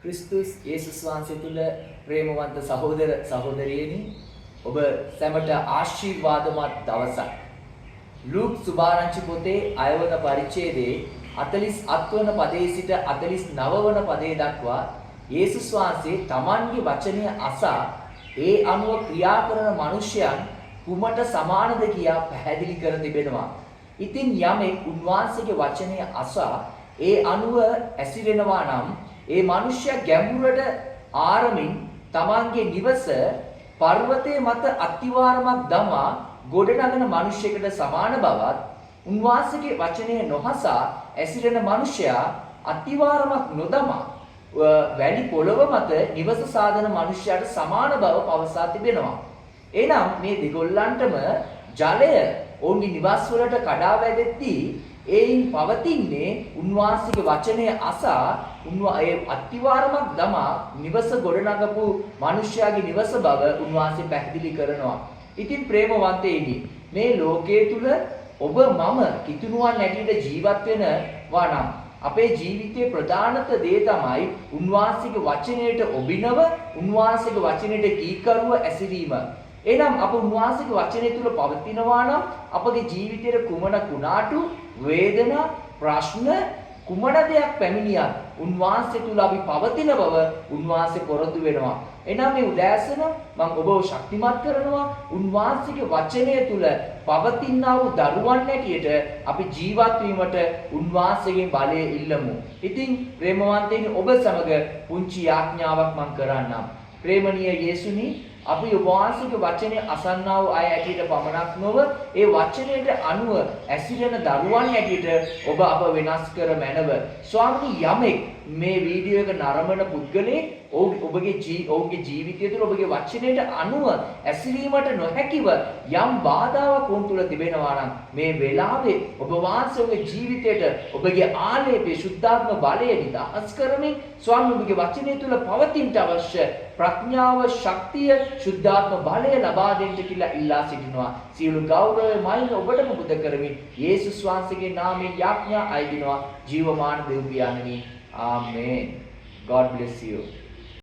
ක්‍රිස්තුස් යේසුස් වහන්සේ තුල ප්‍රේමවන්ත සහෝදර සහෝදරියනි ඔබ සැමට ආශිර්වාදමත් දවසක්. ලූක් සුභාරංචි පොතේ 6 වන පරිච්ඡේදයේ 48 වන පදයේ සිට 49 වන පදයේ දක්වා යේසුස් වහන්සේ තමන්ගේ වචනය අසා ඒ අනුව ක්‍රියා කරන මිනිසයන් කුමට සමානද කියා පැහැදිලි කර තිබෙනවා. ඉතින් යමෙක් උන්වහන්සේගේ වචනය අසා ඒ අනුව ඇසිරෙනවා නම් ඒ මිනිසයා ගැඹුරට ආරමින් තමන්ගේ නිවස පර්වතයේ මත අත්තිවාරමක් දමා ගොඩනගන මිනිසෙකුට සමාන බවත් උන්වහන්සේගේ වචනය නොහසා ඇසිරෙන මිනිසයා අත්තිවාරමක් නොදමා වැලි පොළව මත නිවස සාදන මිනිසයාට සමාන බව පවසා තිබෙනවා. එනම් මේ දෙගොල්ලන්ටම ජලය ඔවුන්ගේ නිවස් වලට කඩා වැදෙද්දී ඒයින් පවතින්නේ උන්වහන්සේගේ වචනය අසා ඒ අත්තිවාරමක් දමා නිවස ගොඩනගපු මිනිසයාගේ නිවස බව උන්වහන්සේ පැහැදිලි කරනවා. ඉතින් ප්‍රේමවන්තයනි, මේ ලෝකයේ තුල ඔබ මම කිතුණුවන් ඇටියට ජීවත් වෙනවා නම් අපේ ජීවිතයේ ප්‍රධානම දේ තමයි උන්වහන්සේගේ වචනයට ඔබිනව උන්වහන්සේගේ වචනයට කීකරුව ඇසිරීම. එනම් අප උන්වහන්සේගේ වචනය තුල පවතිනවා නම් අපගේ ජීවිතයේ කුමන කුණාටු වේදනා ප්‍රශ්න කුමන දෙයක් පැමිණියත් උන්වහන්සේ තුල අපි පවතින බව උන්වහන්සේ පොරොන්දු වෙනවා. එනම් මේ උදෑසන මම ඔබව ශක්තිමත් කරනවා උන්වහන්සේගේ වචනය තුල පවතිනා වූ දරුවන් ඇටියට අපි ජීවත් වීමට උන්වහන්සේගෙන් බලය ඉල්ලමු. ඉතින් ප්‍රේමවන්තයිනි, ඔබ සමග පුංචි යාඥාවක් මම කරන්නම්. ප්‍රේමණීය යේසුනි, අපි ඔබ වහන්සේගේ වචනය අසන්නා වූ අය ඇටියට පමණක් නොව ඒ වචනයට අනුව ඇසිරෙන දරුවන් ඇටියට ඔබ අප වෙනස් කර මැනව. ස්වාමීනි, යමෙක් මේ වීඩියෝ එක නරඹන පුද්ගලයෙක් ඔබගේ ජීවිතය තුළ ඔබගේ වචනයට අනුව ඇසිරීමට නොහැකිව යම් බාධාවක් වුන් තුල තිබෙනවා නම් මේ වෙලාවේ ඔබ වහන්සේගේ ජීවිතයට ඔබගේ ආලේපේ සුද්ධාත්ම බලය නිදහස් කරමින් ස්වාමීන් ඔබගේ වචනය තුළ පවතින්නට අවශ්‍ය ප්‍රඥාව, ශක්තිය, සුද්ධාත්ම බලය ලබා දෙන්න කියලා ඉල්ලා සිටිනවා. සියලු ගෞරවය මයින් ඔබටම පුද කරමින් යේසුස් වහන්සේගේ නාමයෙන් යාඥා අයදිනවා. ජීවමාන දෙව් පියාණනි, ආමේන්. God bless you.